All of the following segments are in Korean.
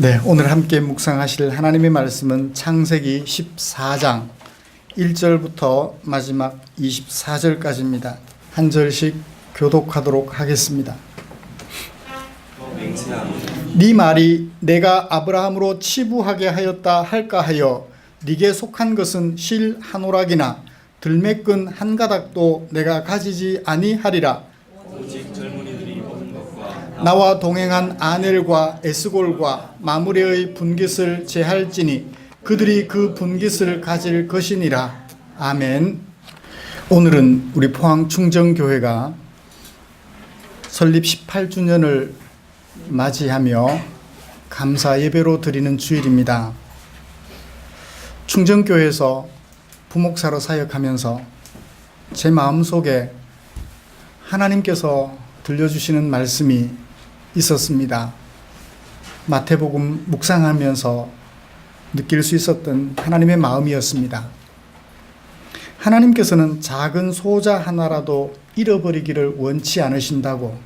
네, 오늘 함께 묵상하실 하나님의 말씀은 창세기 14장 1절부터 마지막 24절까지입니다. 한 절씩 교독하도록 하겠습니다. 네 말이 내가 아브라함으로 치부하게 하였다 할까 하여 네게 속한 것은 실 한 오락이나 들매끈 한 가닥도 내가 가지지 아니하리라. 오직 젊은이들이 먹는 것과 나와 동행한 아넬과 에스골과 마므레의 분깃을 제할지니 그들이 그 분깃을 가질 것이니라. 아멘. 오늘은 우리 포항 충정교회가 설립 18주년을 맞이하며 감사 예배로 드리는 주일입니다. 충정교회에서 부목사로 사역하면서 제 마음속에 하나님께서 들려주시는 말씀이 있었습니다. 마태복음 묵상하면서 느낄 수 있었던 하나님의 마음이었습니다. 하나님께서는 작은 소자 하나라도 잃어버리기를 원치 않으신다고.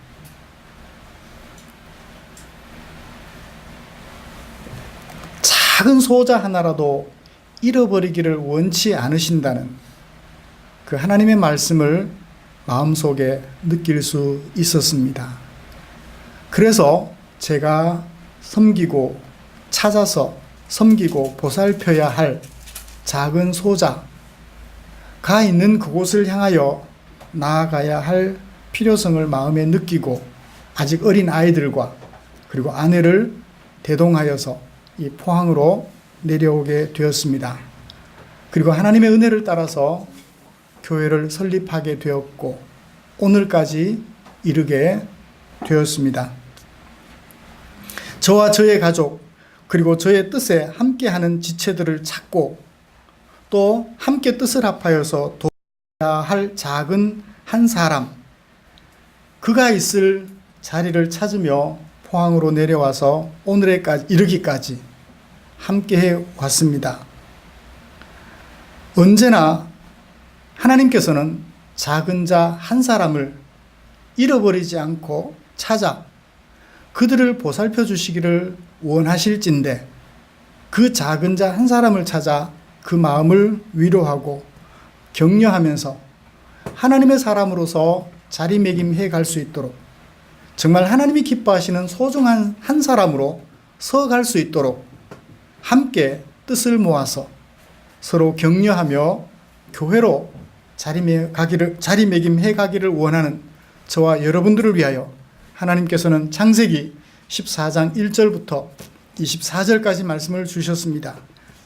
작은 소자 하나라도 잃어버리기를 원치 않으신다는 그 하나님의 말씀을 마음속에 느낄 수 있었습니다. 그래서 제가 섬기고 찾아서 섬기고 보살펴야 할 작은 소자가 있는 그곳을 향하여 나아가야 할 필요성을 마음에 느끼고 아직 어린 아이들과 그리고 아내를 대동하여서 이 포항으로 내려오게 되었습니다. 그리고 하나님의 은혜를 따라서 교회를 설립하게 되었고 오늘까지 이르게 되었습니다. 저와 저의 가족 그리고 저의 뜻에 함께하는 지체들을 찾고 또 함께 뜻을 합하여서 도와야 할 작은 한 사람, 그가 있을 자리를 찾으며 포항으로 내려와서 오늘에까지 이르기까지 함께해 왔습니다. 언제나 하나님께서는 작은 자 한 사람을 잃어버리지 않고 찾아 그들을 보살펴 주시기를 원하실진데 그 작은 자 한 사람을 찾아 그 마음을 위로하고 격려하면서 하나님의 사람으로서 자리매김해 갈 수 있도록 정말 하나님이 기뻐하시는 소중한 한 사람으로 서 갈 수 있도록 함께 뜻을 모아서 서로 격려하며 교회로 자리매김해 가기를 원하는 저와 여러분들을 위하여 하나님께서는 창세기 14장 1절부터 24절까지 말씀을 주셨습니다.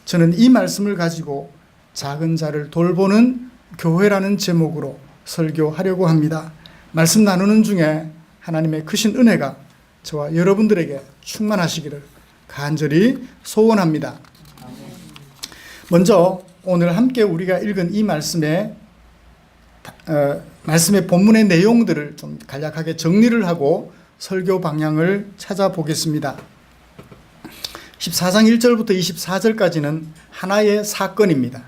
저는 이 말씀을 가지고 작은 자를 돌보는 교회라는 제목으로 설교하려고 합니다. 말씀 나누는 중에 하나님의 크신 은혜가 저와 여러분들에게 충만하시기를 간절히 소원합니다. 먼저 오늘 함께 우리가 읽은 이 말씀의 본문의 내용들을 좀 간략하게 정리를 하고 설교 방향을 찾아보겠습니다. 14장 1절부터 24절까지는 하나의 사건입니다.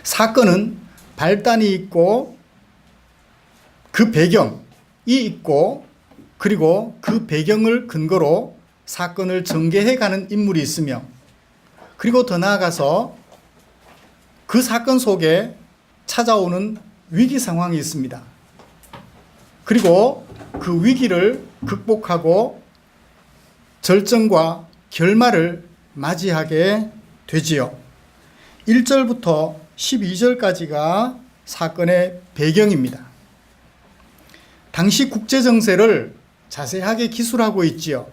사건은 발단이 있고 그 배경이 있고 그리고 그 배경을 근거로 사건을 전개해가는 인물이 있으며 그리고 더 나아가서 그 사건 속에 찾아오는 위기 상황이 있습니다. 그리고 그 위기를 극복하고 절정과 결말을 맞이하게 되지요. 1절부터 12절까지가 사건의 배경입니다. 당시 국제정세를 자세하게 기술하고 있지요.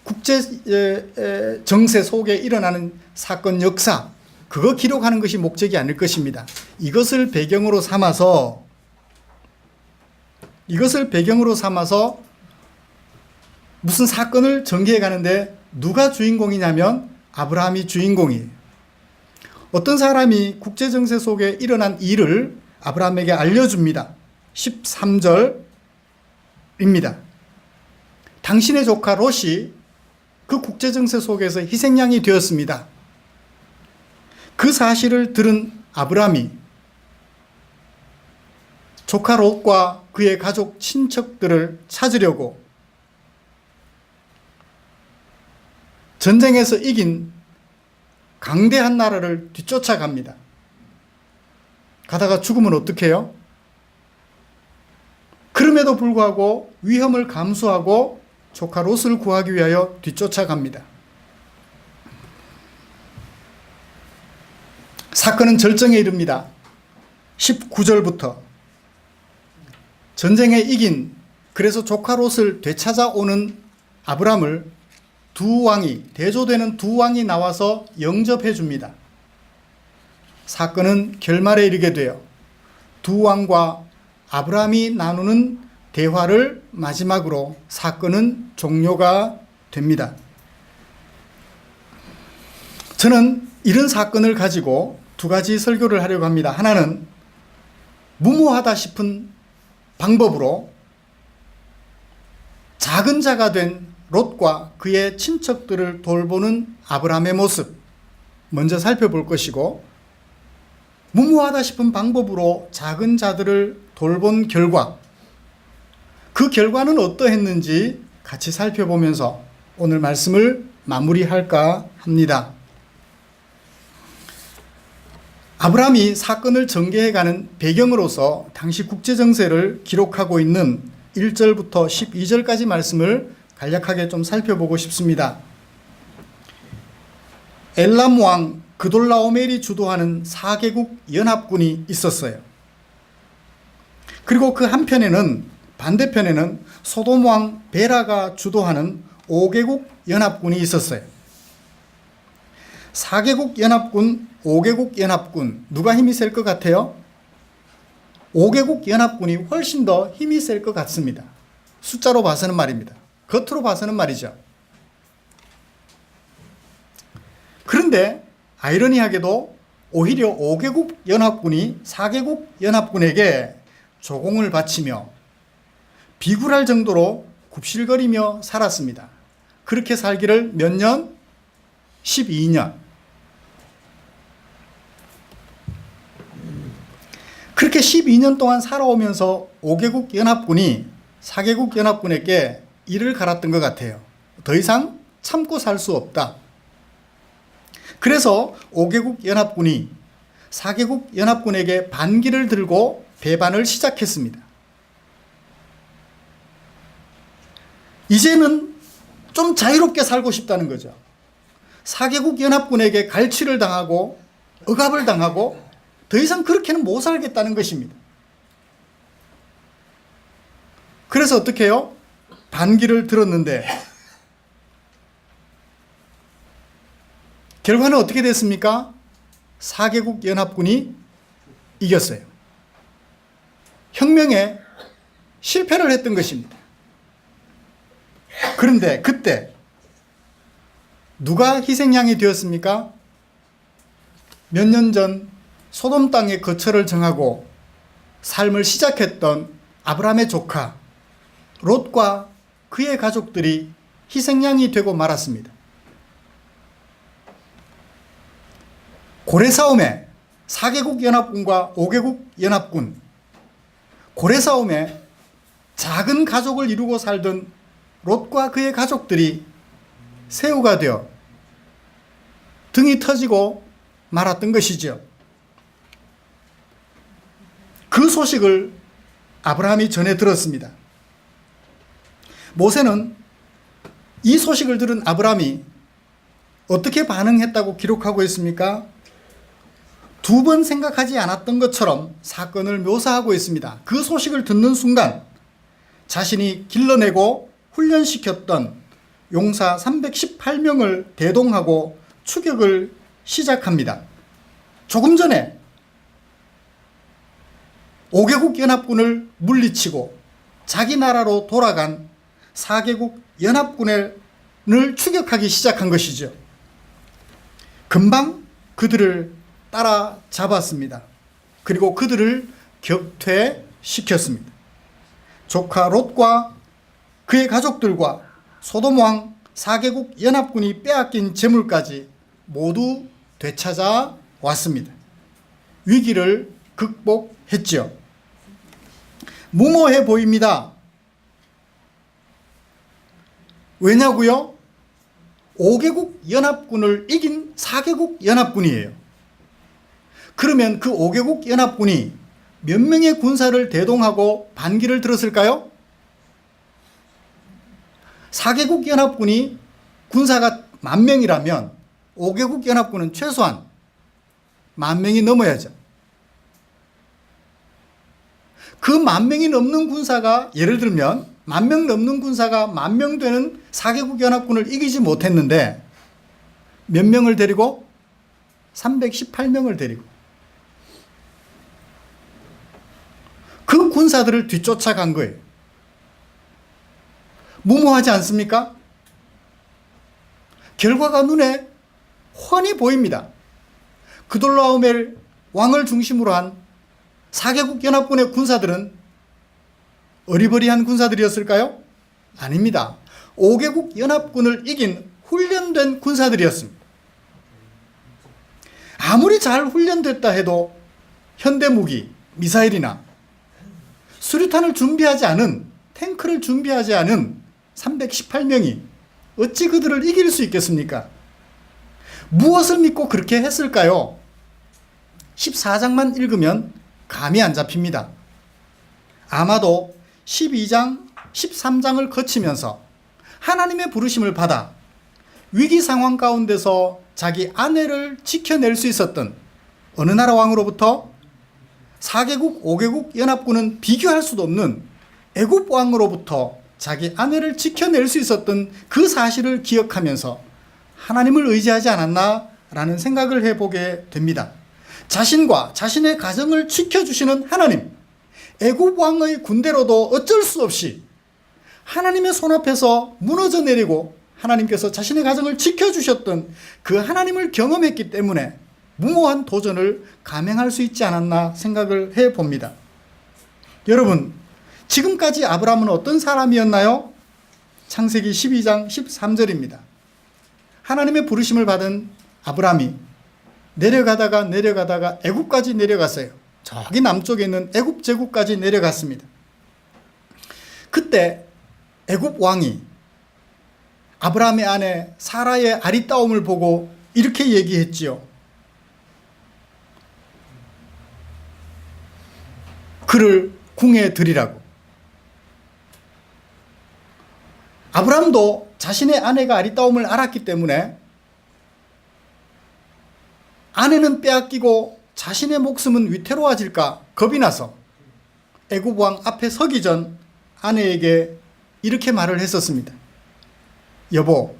국제정세 속에 일어나는 사건 역사, 그거 기록하는 것이 목적이 아닐 것입니다. 이것을 배경으로 삼아서 무슨 사건을 전개해 가는데 누가 주인공이냐면 아브라함이 주인공이에요. 어떤 사람이 국제정세 속에 일어난 일을 아브라함에게 알려줍니다. 13절입니다. 당신의 조카 롯이 그 국제정세 속에서 희생양이 되었습니다. 그 사실을 들은 아브라함이 조카 롯과 그의 가족 친척들을 찾으려고 전쟁에서 이긴 강대한 나라를 뒤쫓아갑니다. 가다가 죽으면 어떡해요? 그럼에도 불구하고 위험을 감수하고 조카 롯을 구하기 위하여 뒤쫓아갑니다. 사건은 절정에 이릅니다. 19절부터 전쟁에 이긴, 그래서 조카 롯을 되찾아오는 아브람을 대조되는 두 왕이 나와서 영접해 줍니다. 사건은 결말에 이르게 돼요. 두 왕과 아브람이 나누는 대화를 마지막으로 사건은 종료가 됩니다. 저는 이런 사건을 가지고 두 가지 설교를 하려고 합니다. 하나는 무모하다 싶은 방법으로 작은 자가 된 롯과 그의 친척들을 돌보는 아브라함의 모습 먼저 살펴볼 것이고, 무모하다 싶은 방법으로 작은 자들을 돌본 결과, 그 결과는 어떠했는지 같이 살펴보면서 오늘 말씀을 마무리할까 합니다. 아브라함이 사건을 전개해가는 배경으로서 당시 국제정세를 기록하고 있는 1절부터 12절까지 말씀을 간략하게 좀 살펴보고 싶습니다. 엘람 왕 그돌라오멜이 주도하는 4개국 연합군이 있었어요. 그리고 그 한편에는, 반대편에는 소돔 왕 베라가 주도하는 5개국 연합군이 있었어요. 4개국 연합군, 5개국 연합군, 누가 힘이 셀 것 같아요? 5개국 연합군이 훨씬 더 힘이 셀 것 같습니다. 숫자로 봐서는 말입니다. 겉으로 봐서는 말이죠. 그런데 아이러니하게도 오히려 5개국 연합군이 4개국 연합군에게 조공을 바치며 비굴할 정도로 굽실거리며 살았습니다. 그렇게 살기를 몇 년? 12년. 그렇게 12년 동안 살아오면서 5개국 연합군이 4개국 연합군에게 이를 갈았던 것 같아요. 더 이상 참고 살 수 없다. 그래서 5개국 연합군이 4개국 연합군에게 반기를 들고 배반을 시작했습니다. 이제는 좀 자유롭게 살고 싶다는 거죠. 4개국 연합군에게 갈취를 당하고 억압을 당하고 더 이상 그렇게는 못 살겠다는 것입니다. 그래서 어떻게 해요? 반기를 들었는데 결과는 어떻게 됐습니까? 4개국 연합군이 이겼어요. 혁명에 실패를 했던 것입니다. 그런데 그때 누가 희생양이 되었습니까? 몇 년 전 소돔 땅에 거처를 정하고 삶을 시작했던 아브라함의 조카 롯과 그의 가족들이 희생양이 되고 말았습니다. 고래싸움에 4개국 연합군과 5개국 연합군, 고래싸움에 작은 가족을 이루고 살던 롯과 그의 가족들이 새우가 되어 등이 터지고 말았던 것이죠. 그 소식을 아브라함이 전해 들었습니다. 모세는 이 소식을 들은 아브라함이 어떻게 반응했다고 기록하고 있습니까? 두 번 생각하지 않았던 것처럼 사건을 묘사하고 있습니다. 그 소식을 듣는 순간 자신이 길러내고 훈련시켰던 용사 318명을 대동하고 추격을 시작합니다. 조금 전에 5개국 연합군을 물리치고 자기 나라로 돌아간 4개국 연합군을 추격하기 시작한 것이죠. 금방 그들을 따라잡았습니다. 그리고 그들을 격퇴시켰습니다. 조카 롯과 그의 가족들과 소돔 왕 4개국 연합군이 빼앗긴 재물까지 모두 되찾아 왔습니다. 위기를 극복했지요. 무모해 보입니다. 왜냐고요? 5개국 연합군을 이긴 4개국 연합군이에요. 그러면 그 5개국 연합군이 몇 명의 군사를 대동하고 반기를 들었을까요? 4개국 연합군이 군사가 10,000명이라면 5개국 연합군은 최소한 10,000명이 넘어야죠. 그 10,000명이 넘는 군사가, 예를 들면 10,000명 넘는 군사가 10,000명 되는 4개국 연합군을 이기지 못했는데 몇 명을 데리고? 318명을 데리고 그 군사들을 뒤쫓아간 거예요. 무모하지 않습니까? 결과가 눈에 훤히 보입니다. 그돌라오멜 왕을 중심으로 한 4개국 연합군의 군사들은 어리버리한 군사들이었을까요? 아닙니다. 5개국 연합군을 이긴 훈련된 군사들이었습니다. 아무리 잘 훈련됐다 해도 현대무기, 미사일이나 수류탄을 준비하지 않은, 탱크를 준비하지 않은 318명이 어찌 그들을 이길 수 있겠습니까? 무엇을 믿고 그렇게 했을까요? 14장만 읽으면 감이 안 잡힙니다. 아마도 12장, 13장을 거치면서 하나님의 부르심을 받아 위기 상황 가운데서 자기 아내를 지켜낼 수 있었던 어느 나라 왕으로부터 4개국, 5개국 연합군은 비교할 수도 없는 애굽 왕으로부터 자기 아내를 지켜낼 수 있었던 그 사실을 기억하면서 하나님을 의지하지 않았나라는 생각을 해보게 됩니다. 자신과 자신의 가정을 지켜주시는 하나님, 애굽 왕의 군대로도 어쩔 수 없이 하나님의 손 앞에서 무너져 내리고 하나님께서 자신의 가정을 지켜주셨던 그 하나님을 경험했기 때문에 무모한 도전을 감행할 수 있지 않았나 생각을 해봅니다. 여러분, 지금까지 아브라함은 어떤 사람이었나요? 창세기 12장 13절입니다. 하나님의 부르심을 받은 아브라함이 내려가다가 애굽까지 내려갔어요. 저기 남쪽에 있는 애굽 제국까지 내려갔습니다. 그때 애굽 왕이 아브라함의 아내 사라의 아리따움을 보고 이렇게 얘기했지요. 그를 궁에 들이라고. 아브라함도 자신의 아내가 아리따움을 알았기 때문에 아내는 빼앗기고 자신의 목숨은 위태로워질까 겁이 나서 애굽 왕 앞에 서기 전 아내에게 이렇게 말을 했었습니다. 여보,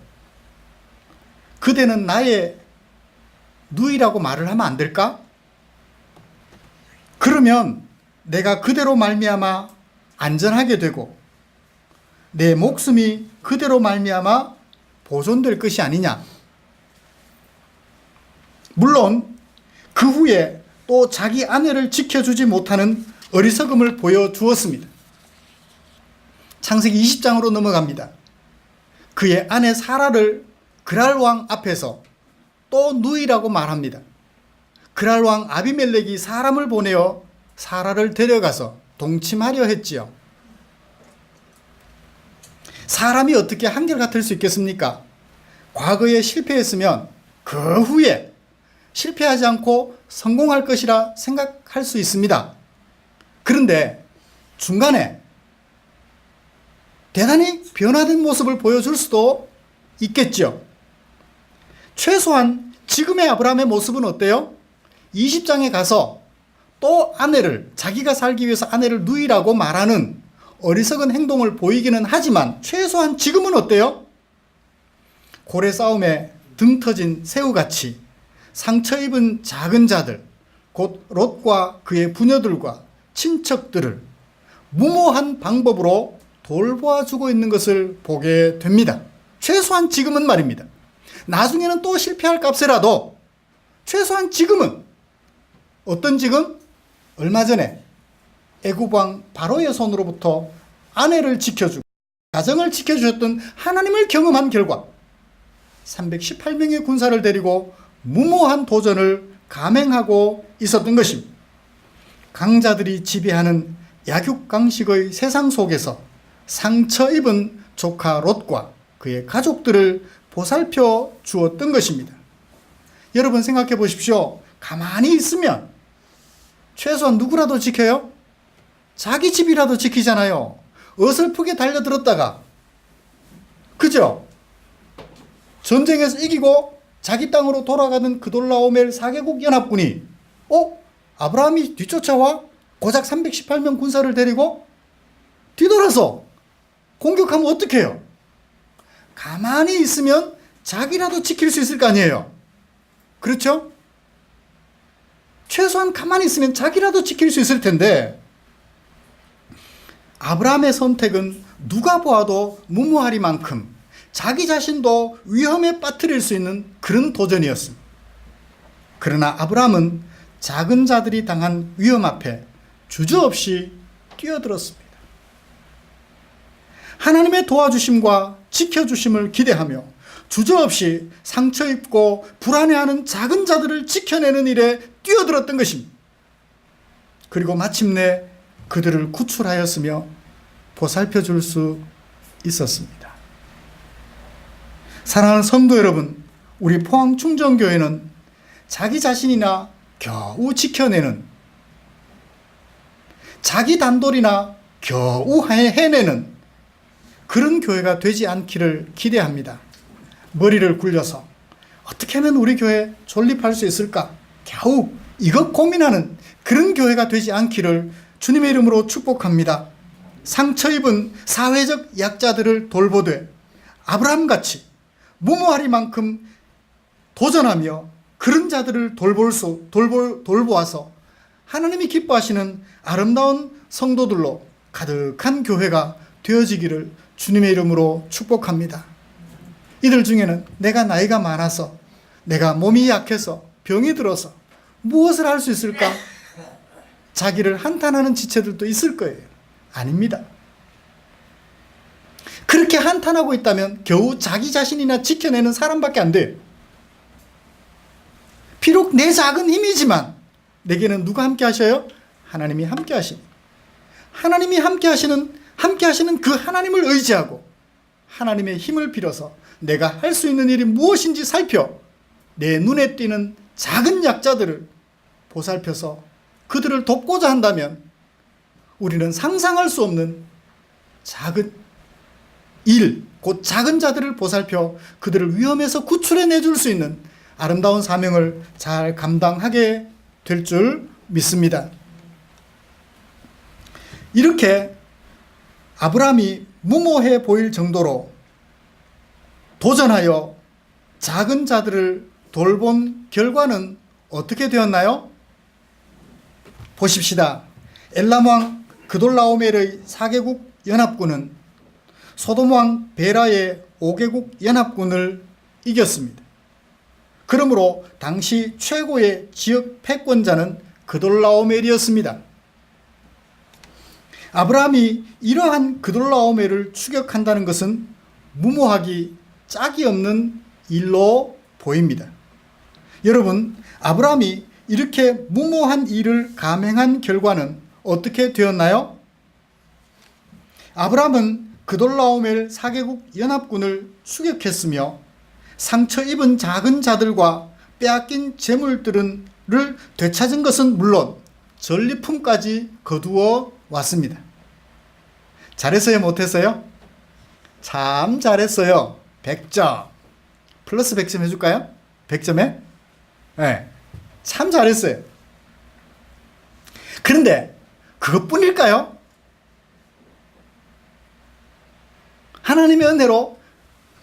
그대는 나의 누이라고 말을 하면 안 될까? 그러면 내가 그대로 말미암아 안전하게 되고 내 목숨이 그대로 말미암아 보존될 것이 아니냐. 물론 그 후에 또 자기 아내를 지켜주지 못하는 어리석음을 보여주었습니다. 창세기 20장으로 넘어갑니다. 그의 아내 사라를 그랄 왕 앞에서 또 누이라고 말합니다. 그랄 왕 아비멜렉이 사람을 보내어 사라를 데려가서 동침하려 했지요. 사람이 어떻게 한결같을 수 있겠습니까? 과거에 실패했으면 그 후에 실패하지 않고 성공할 것이라 생각할 수 있습니다. 그런데 중간에 대단히 변화된 모습을 보여줄 수도 있겠죠. 최소한 지금의 아브라함의 모습은 어때요? 20장에 가서 또 아내를, 자기가 살기 위해서 아내를 누이라고 말하는 어리석은 행동을 보이기는 하지만 최소한 지금은 어때요? 고래 싸움에 등 터진 새우같이 상처 입은 작은 자들, 곧 롯과 그의 부녀들과 친척들을 무모한 방법으로 돌보아주고 있는 것을 보게 됩니다. 최소한 지금은 말입니다. 나중에는 또 실패할 값이라도 최소한 지금은, 어떤 지금? 얼마 전에 애굽왕 바로의 손으로부터 아내를 지켜주고 가정을 지켜주셨던 하나님을 경험한 결과 318명의 군사를 데리고 무모한 도전을 감행하고 있었던 것입니다. 강자들이 지배하는 약육강식의 세상 속에서 상처 입은 조카 롯과 그의 가족들을 보살펴 주었던 것입니다. 여러분 생각해 보십시오. 가만히 있으면 최소한 누구라도 지켜요? 자기 집이라도 지키잖아요. 어설프게 달려들었다가, 그죠? 전쟁에서 이기고 자기 땅으로 돌아가는 그돌라오멜 4개국 연합군이 아브라함이 뒤쫓아와 고작 318명 군사를 데리고 뒤돌아서 공격하면 어떡해요? 가만히 있으면 자기라도 지킬 수 있을 거 아니에요. 그렇죠? 최소한 가만히 있으면 자기라도 지킬 수 있을 텐데, 아브라함의 선택은 누가 보아도 무모하리만큼 자기 자신도 위험에 빠뜨릴 수 있는 그런 도전이었습니다. 그러나 아브라함은 작은 자들이 당한 위험 앞에 주저없이 뛰어들었습니다. 하나님의 도와주심과 지켜주심을 기대하며 주저없이 상처 입고 불안해하는 작은 자들을 지켜내는 일에 뛰어들었던 것입니다. 그리고 마침내 그들을 구출하였으며 보살펴 줄 수 있었습니다. 사랑하는 성도 여러분, 우리 포항충정교회는 자기 자신이나 겨우 지켜내는, 자기 단돌이나 겨우 해내는 그런 교회가 되지 않기를 기대합니다. 머리를 굴려서 어떻게 하면 우리 교회 존립할 수 있을까? 겨우 이것 고민하는 그런 교회가 되지 않기를 주님의 이름으로 축복합니다. 상처 입은 사회적 약자들을 돌보되 아브라함같이 무모하리만큼 도전하며 그런 자들을 돌보아서 하나님이 기뻐하시는 아름다운 성도들로 가득한 교회가 되어지기를 주님의 이름으로 축복합니다. 이들 중에는 내가 나이가 많아서, 내가 몸이 약해서, 병이 들어서 무엇을 할 수 있을까? 자기를 한탄하는 지체들도 있을 거예요. 아닙니다. 그렇게 한탄하고 있다면 겨우 자기 자신이나 지켜내는 사람밖에 안 돼요. 비록 내 작은 힘이지만 내게는 누가 함께 하셔요? 하나님이 함께 하시니, 하나님이 함께 하시는 그 하나님을 의지하고 하나님의 힘을 빌어서 내가 할 수 있는 일이 무엇인지 살펴 내 눈에 띄는 작은 약자들을 보살펴서 그들을 돕고자 한다면 우리는 상상할 수 없는 작은 일, 곧 작은 자들을 보살펴 그들을 위험에서 구출해 내줄 수 있는 아름다운 사명을 잘 감당하게 될 줄 믿습니다. 이렇게 아브라함이 무모해 보일 정도로 도전하여 작은 자들을 돌본 결과는 어떻게 되었나요? 보십시다. 엘람 왕 그돌라오멜의 4개국 연합군은 소돔 왕 베라의 5개국 연합군을 이겼습니다. 그러므로 당시 최고의 지역 패권자는 그돌라오멜이었습니다. 아브라함이 이러한 그돌라오멜을 추격한다는 것은 무모하기 짝이 없는 일로 보입니다. 여러분, 아브라함이 이렇게 무모한 일을 감행한 결과는 어떻게 되었나요? 아브라함은 그돌라오멜 4개국 연합군을 추격했으며 상처 입은 작은 자들과 빼앗긴 재물들을 되찾은 것은 물론 전리품까지 거두어 왔습니다. 잘했어요? 못했어요? 참 잘했어요. 100점. 플러스 100점 해줄까요? 100점에? 네. 참 잘했어요. 그런데 그것뿐일까요? 하나님의 은혜로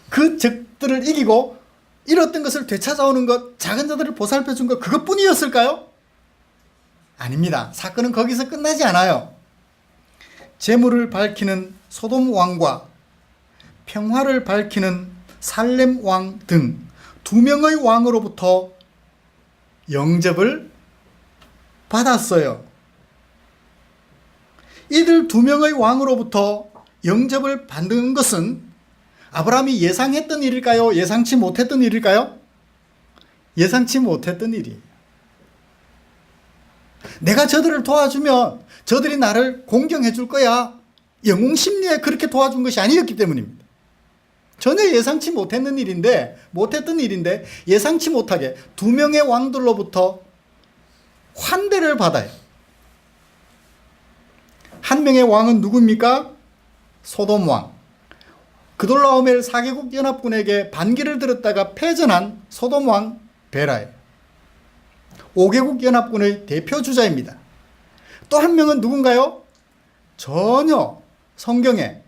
그 적들을 이기고 잃었던 것을 되찾아오는 것, 작은 자들을 보살펴준 것, 그것뿐이었을까요? 아닙니다. 사건은 거기서 끝나지 않아요. 재물을 밝히는 소돔 왕과 평화를 밝히는 살렘 왕 등 2명의 왕으로부터 영접을 받았어요. 이들 2명의 왕으로부터 영접을 받는 것은 아브라함이 예상했던 일일까요? 예상치 못했던 일일까요? 예상치 못했던 일이에요. 내가 저들을 도와주면 저들이 나를 공경해 줄 거야. 영웅 심리에 그렇게 도와준 것이 아니었기 때문입니다. 전혀 예상치 못했던 일인데 예상치 못하게 두 명의 왕들로부터 환대를 받아요. 한 명의 왕은 누굽니까? 소돔 왕. 그돌라오멜 4개국 연합군에게 반기를 들었다가 패전한 소돔 왕 베라예요. 5개국 연합군의 대표 주자입니다. 또 한 명은 누군가요? 전혀 성경에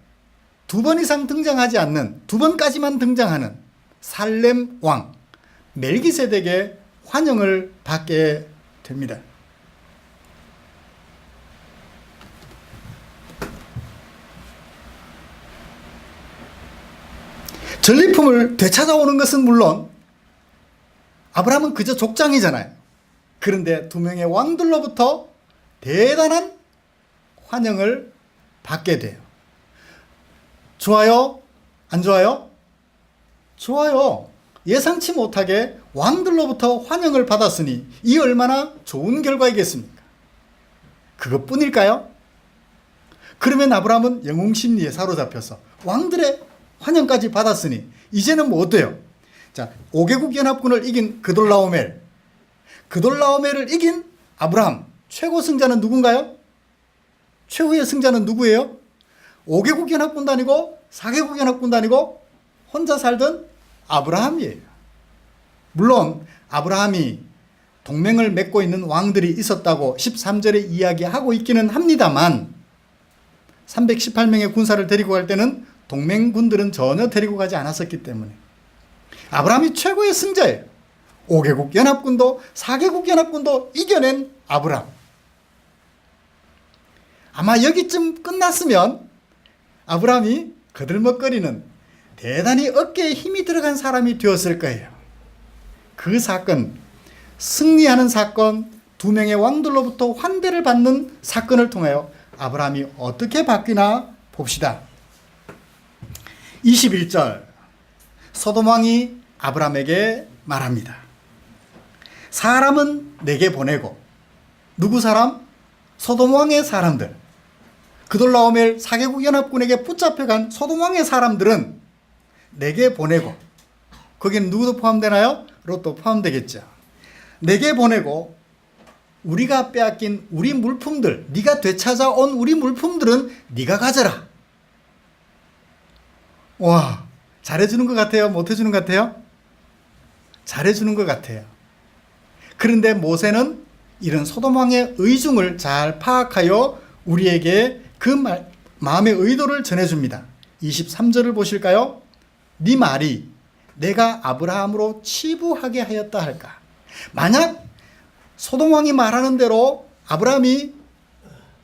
두 번 이상 등장하지 않는, 두 번까지만 등장하는 살렘 왕 멜기세덱의 환영을 받게 됩니다. 전리품을 되찾아오는 것은 물론 아브라함은 그저 족장이잖아요. 그런데 두 명의 왕들로부터 대단한 환영을 받게 돼요. 좋아요? 안 좋아요? 좋아요. 예상치 못하게 왕들로부터 환영을 받았으니 이 얼마나 좋은 결과이겠습니까? 그것뿐일까요? 그러면 아브라함은 영웅심리에 사로잡혀서 왕들의 환영까지 받았으니 이제는 뭐 어때요? 자, 5개국 연합군을 이긴 그돌라오멜을 이긴 아브라함, 최고 승자는 누군가요? 최후의 승자는 누구예요? 5개국 연합군도 아니고 4개국 연합군도 아니고 혼자 살던 아브라함이에요. 물론 아브라함이 동맹을 맺고 있는 왕들이 있었다고 13절에 이야기하고 있기는 합니다만 318명의 군사를 데리고 갈 때는 동맹군들은 전혀 데리고 가지 않았었기 때문에 아브라함이 최고의 승자예요. 5개국 연합군도 4개국 연합군도 이겨낸 아브라함. 아마 여기쯤 끝났으면 아브라함이 거들먹거리는 대단히 어깨에 힘이 들어간 사람이 되었을 거예요. 그 사건, 승리하는 사건, 두 명의 왕들로부터 환대를 받는 사건을 통하여 아브라함이 어떻게 바뀌나 봅시다. 21절, 소돔 왕이 아브라함에게 말합니다. 사람은 내게 보내고, 누구 사람? 소돔 왕의 사람들. 그돌라오멜 4개국 연합군에게 붙잡혀간 소돔 왕의 사람들은 내게 보내고, 거기는 누구도 포함되나요? 롯도 포함되겠죠. 내게 보내고 우리가 빼앗긴 우리 물품들, 네가 되찾아온 우리 물품들은 네가 가져라. 와, 잘해주는 것 같아요? 못해주는 것 같아요? 잘해주는 것 같아요. 그런데 모세는 이런 소돔 왕의 의중을 잘 파악하여 우리에게 그 마음의 의도를 전해줍니다. 23절을 보실까요? 네 말이 내가 아브라함으로 치부하게 하였다 할까? 만약 소돔 왕이 말하는 대로 아브라함이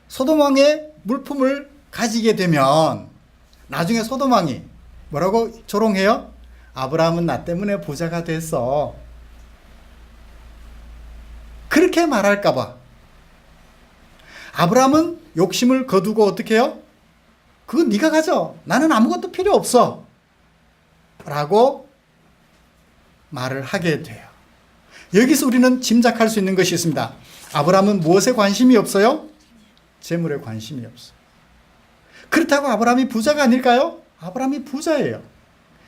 소돔 왕의 물품을 가지게 되면 나중에 소돔 왕이 뭐라고 조롱해요? 아브라함은 나 때문에 부자가 됐어. 그렇게 말할까 봐. 아브라함은 욕심을 거두고 어떻게 해요? 그건 네가 가져. 나는 아무것도 필요 없어. 라고 말을 하게 돼요. 여기서 우리는 짐작할 수 있는 것이 있습니다. 아브라함은 무엇에 관심이 없어요? 재물에 관심이 없어요. 그렇다고 아브라함이 부자가 아닐까요? 아브라함이 부자예요.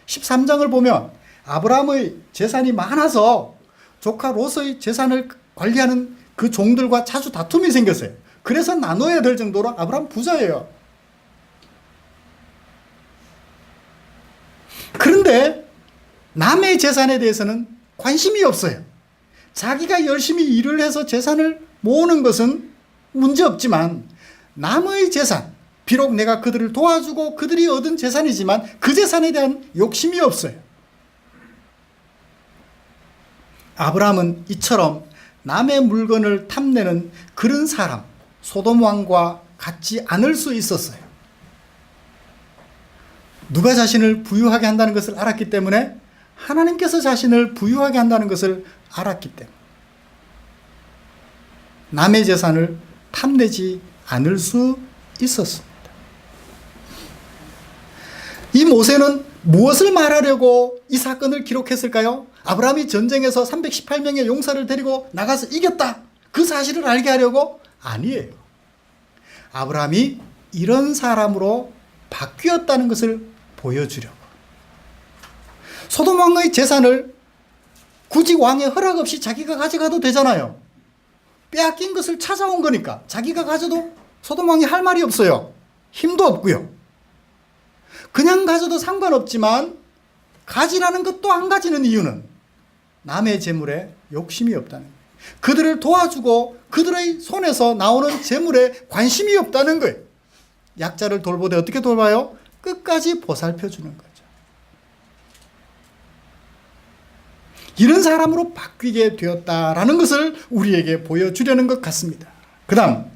13장을 보면 아브라함의 재산이 많아서 조카 롯의 재산을 관리하는 그 종들과 자주 다툼이 생겼어요. 그래서 나눠야 될 정도로 아브라함 부자예요. 그런데 남의 재산에 대해서는 관심이 없어요. 자기가 열심히 일을 해서 재산을 모으는 것은 문제없지만 남의 재산, 비록 내가 그들을 도와주고 그들이 얻은 재산이지만 그 재산에 대한 욕심이 없어요. 아브라함은 이처럼 남의 물건을 탐내는 그런 사람, 소돔 왕과 같지 않을 수 있었어요. 누가 자신을 부유하게 한다는 것을 알았기 때문에? 하나님께서 자신을 부유하게 한다는 것을 알았기 때문에 남의 재산을 탐내지 않을 수 있었습니다. 이 모세는 무엇을 말하려고 이 사건을 기록했을까요? 아브라함이 전쟁에서 318명의 용사를 데리고 나가서 이겼다. 그 사실을 알게 하려고? 아니에요. 아브라함이 이런 사람으로 바뀌었다는 것을 보여주려고. 소돔 왕의 재산을 굳이 왕의 허락 없이 자기가 가져가도 되잖아요. 빼앗긴 것을 찾아온 거니까 자기가 가져도 소돔 왕이 할 말이 없어요. 힘도 없고요. 그냥 가져도 상관없지만 가지라는 것도 안 가지는 이유는 남의 재물에 욕심이 없다는 거예요. 그들을 도와주고 그들의 손에서 나오는 재물에 관심이 없다는 거예요. 약자를 돌보되 어떻게 돌봐요? 끝까지 보살펴 주는 거죠. 이런 사람으로 바뀌게 되었다라는 것을 우리에게 보여주려는 것 같습니다. 그 다음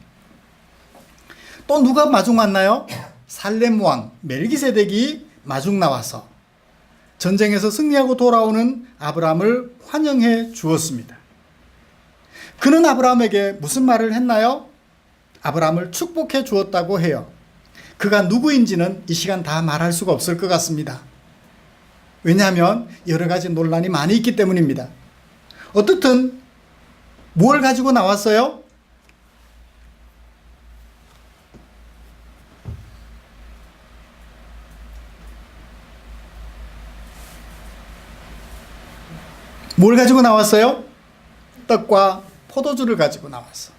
또 누가 마중 왔나요? 살렘 왕 멜기세덱이 마중 나와서 전쟁에서 승리하고 돌아오는 아브라함을 환영해 주었습니다. 그는 아브라함에게 무슨 말을 했나요? 아브라함을 축복해 주었다고 해요. 그가 누구인지는 이 시간 다 말할 수가 없을 것 같습니다. 왜냐하면 여러 가지 논란이 많이 있기 때문입니다. 어떻든 뭘 가지고 나왔어요? 뭘 가지고 나왔어요? 떡과 포도주를 가지고 나왔어.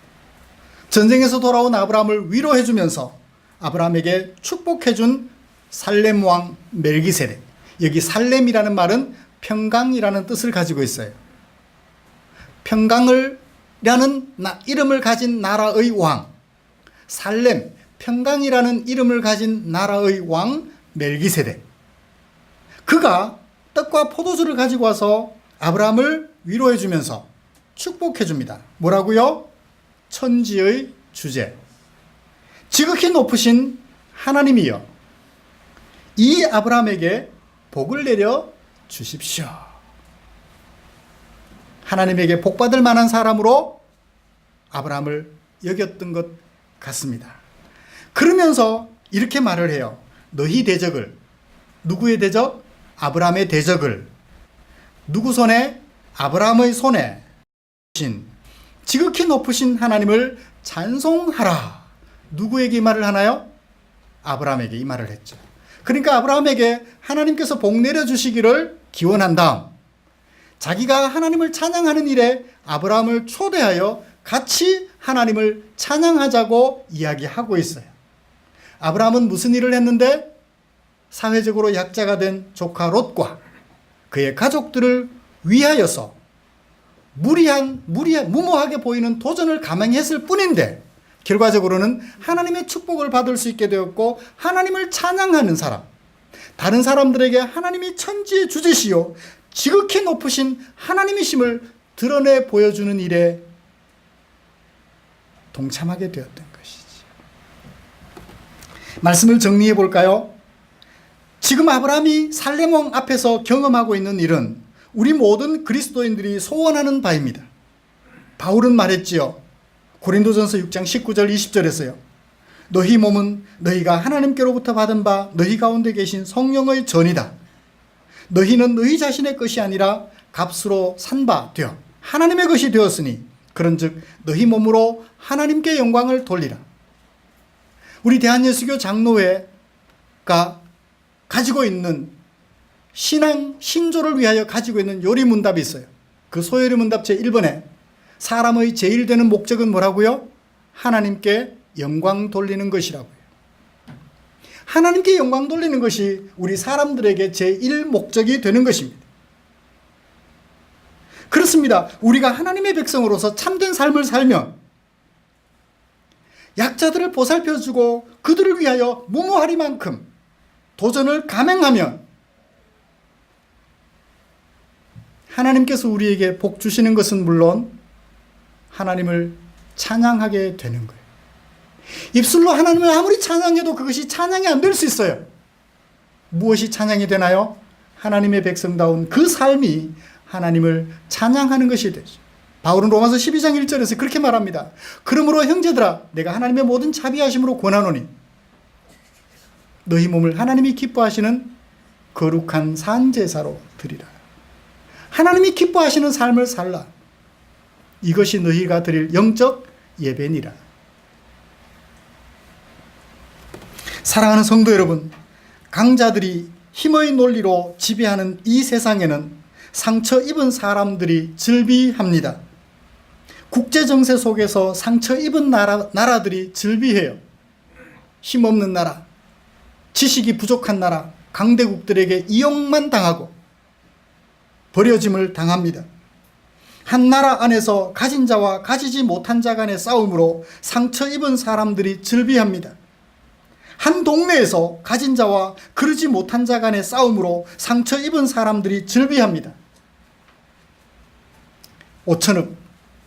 전쟁에서 돌아온 아브라함을 위로해 주면서 아브라함에게 축복해 준 살렘 왕 멜기세덱. 여기 살렘이라는 말은 평강이라는 뜻을 가지고 있어요. 평강이라는 이름을 가진 나라의 왕, 살렘, 평강이라는 이름을 가진 나라의 왕 멜기세덱. 그가 떡과 포도주를 가지고 와서 아브라함을 위로해 주면서 축복해 줍니다. 뭐라고요? 천지의 주제, 지극히 높으신 하나님이여, 이 아브라함에게 복을 내려 주십시오. 하나님에게 복받을 만한 사람으로 아브라함을 여겼던 것 같습니다. 그러면서 이렇게 말을 해요. 너희 대적을, 누구의 대적? 아브라함의 대적을 누구 손에? 아브라함의 손에 지극히 높으신 하나님을 찬송하라. 누구에게 이 말을 하나요? 아브라함에게 이 말을 했죠. 그러니까 아브라함에게 하나님께서 복 내려주시기를 기원한 다음 자기가 하나님을 찬양하는 일에 아브라함을 초대하여 같이 하나님을 찬양하자고 이야기하고 있어요. 아브라함은 무슨 일을 했는데? 사회적으로 약자가 된 조카 롯과 그의 가족들을 위하여서 무모하게 보이는 도전을 감행했을 뿐인데 결과적으로는 하나님의 축복을 받을 수 있게 되었고 하나님을 찬양하는 사람, 다른 사람들에게 하나님이 천지의 주제시요 지극히 높으신 하나님이심을 드러내 보여주는 일에 동참하게 되었던 것이지. 말씀을 정리해 볼까요? 지금 아브라함이 살렘 왕 앞에서 경험하고 있는 일은 우리 모든 그리스도인들이 소원하는 바입니다. 바울은 말했지요. 고린도전서 6장 19절 20절에서요. 너희 몸은 너희가 하나님께로부터 받은 바 너희 가운데 계신 성령의 전이다. 너희는 너희 자신의 것이 아니라 값으로 산 바 되어 하나님의 것이 되었으니 그런즉 너희 몸으로 하나님께 영광을 돌리라. 우리 대한예수교 장로회가 가지고 있는 신조를 위하여 가지고 있는 요리문답이 있어요. 그 소요리문답 제1번에 사람의 제일 되는 목적은 뭐라고요? 하나님께 영광 돌리는 것이라고요. 하나님께 영광 돌리는 것이 우리 사람들에게 제1목적이 되는 것입니다. 그렇습니다. 우리가 하나님의 백성으로서 참된 삶을 살면 약자들을 보살펴주고 그들을 위하여 무모하리만큼 도전을 감행하면 하나님께서 우리에게 복 주시는 것은 물론 하나님을 찬양하게 되는 거예요. 입술로 하나님을 아무리 찬양해도 그것이 찬양이 안 될 수 있어요. 무엇이 찬양이 되나요? 하나님의 백성다운 그 삶이 하나님을 찬양하는 것이 되죠. 바울은 로마서 12장 1절에서 그렇게 말합니다. 그러므로 형제들아 내가 하나님의 모든 자비하심으로 권하노니 너희 몸을 하나님이 기뻐하시는 거룩한 산제사로 드리라. 하나님이 기뻐하시는 삶을 살라. 이것이 너희가 드릴 영적 예배니라. 사랑하는 성도 여러분, 강자들이 힘의 논리로 지배하는 이 세상에는 상처 입은 사람들이 즐비합니다. 국제정세 속에서 상처 입은 나라들이 즐비해요. 힘없는 나라, 지식이 부족한 나라, 강대국들에게 이용만 당하고 버려짐을 당합니다. 한 나라 안에서 가진 자와 가지지 못한 자 간의 싸움으로 상처 입은 사람들이 즐비합니다. 한 동네에서 가진 자와 그러지 못한 자 간의 싸움으로 상처 입은 사람들이 즐비합니다. 오천읍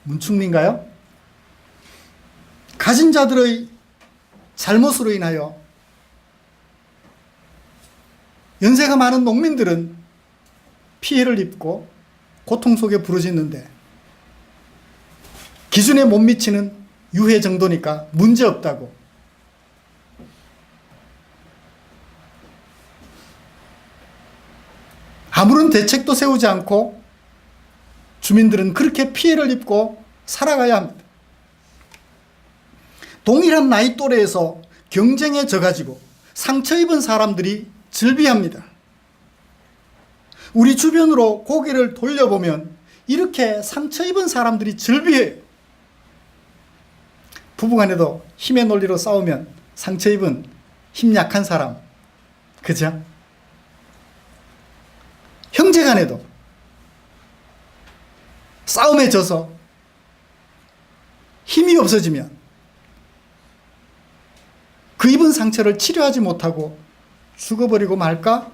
문충리인가요? 가진 자들의 잘못으로 인하여 연세가 많은 농민들은 피해를 입고 고통 속에 부르짖는데 기준에 못 미치는 유해 정도니까 문제없다고 아무런 대책도 세우지 않고 주민들은 그렇게 피해를 입고 살아가야 합니다. 동일한 나이 또래에서 경쟁에 져가지고 상처 입은 사람들이 즐비합니다. 우리 주변으로 고개를 돌려보면 이렇게 상처 입은 사람들이 즐비해요. 부부간에도 힘의 논리로 싸우면 상처 입은 힘 약한 사람, 그죠? 형제간에도 싸움에 져서 힘이 없어지면 그 입은 상처를 치료하지 못하고 죽어버리고 말까?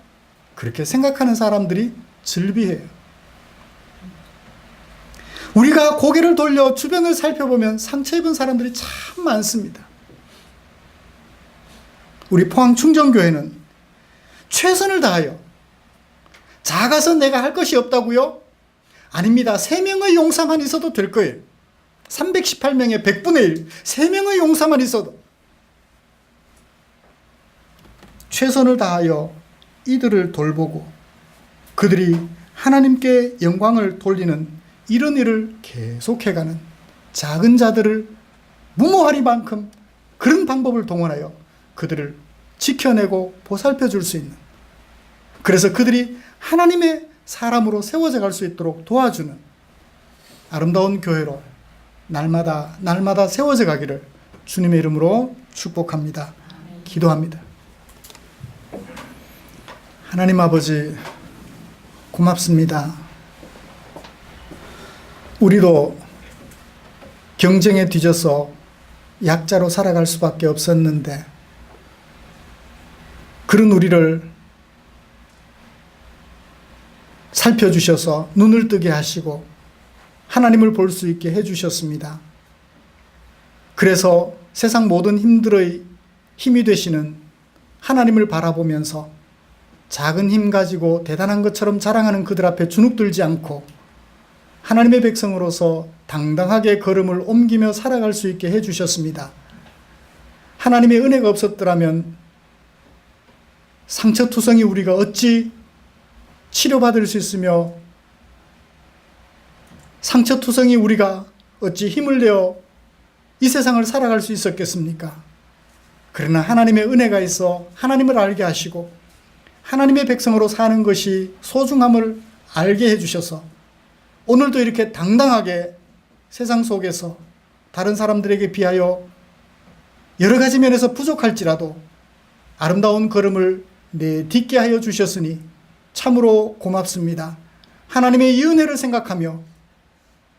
그렇게 생각하는 사람들이 즐비해요. 우리가 고개를 돌려 주변을 살펴보면 상처 입은 사람들이 참 많습니다. 우리 포항충정교회는 최선을 다하여 작아서 내가 할 것이 없다고요? 아닙니다. 3명의 용사만 있어도 될 거예요. 318명의 100분의 1, 3명의 용사만 있어도 최선을 다하여 이들을 돌보고 그들이 하나님께 영광을 돌리는 이런 일을 계속해가는 작은 자들을 무모하리만큼 그런 방법을 동원하여 그들을 지켜내고 보살펴 줄 수 있는, 그래서 그들이 하나님의 사람으로 세워져 갈 수 있도록 도와주는 아름다운 교회로 날마다 세워져 가기를 주님의 이름으로 축복합니다. 기도합니다. 하나님 아버지, 고맙습니다. 우리도 경쟁에 뒤져서 약자로 살아갈 수밖에 없었는데 그런 우리를 살펴주셔서 눈을 뜨게 하시고 하나님을 볼 수 있게 해주셨습니다. 그래서 세상 모든 힘들의 힘이 되시는 하나님을 바라보면서 작은 힘 가지고 대단한 것처럼 자랑하는 그들 앞에 주눅들지 않고 하나님의 백성으로서 당당하게 걸음을 옮기며 살아갈 수 있게 해주셨습니다. 하나님의 은혜가 없었더라면 상처투성이 우리가 어찌 치료받을 수 있으며 상처투성이 우리가 어찌 힘을 내어 이 세상을 살아갈 수 있었겠습니까? 그러나 하나님의 은혜가 있어 하나님을 알게 하시고 하나님의 백성으로 사는 것이 소중함을 알게 해주셔서 오늘도 이렇게 당당하게 세상 속에서 다른 사람들에게 비하여 여러 가지 면에서 부족할지라도 아름다운 걸음을 내딛게 하여 주셨으니 참으로 고맙습니다. 하나님의 이 은혜를 생각하며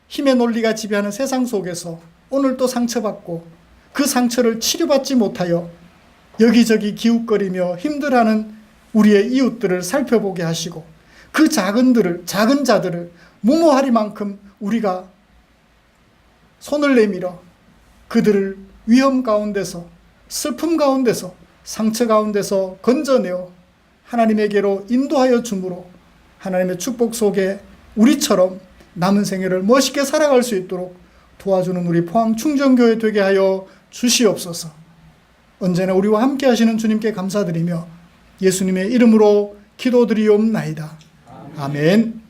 힘의 논리가 지배하는 세상 속에서 오늘 또 상처받고 그 상처를 치료받지 못하여 여기저기 기웃거리며 힘들어하는 우리의 이웃들을 살펴보게 하시고 그 작은 자들을 무모하리만큼 우리가 손을 내밀어 그들을 위험 가운데서, 슬픔 가운데서, 상처 가운데서 건져내어 하나님에게로 인도하여 주므로 하나님의 축복 속에 우리처럼 남은 생애를 멋있게 살아갈 수 있도록 도와주는 우리 포항충정교회 되게 하여 주시옵소서. 언제나 우리와 함께 하시는 주님께 감사드리며 예수님의 이름으로 기도드리옵나이다. 아멘.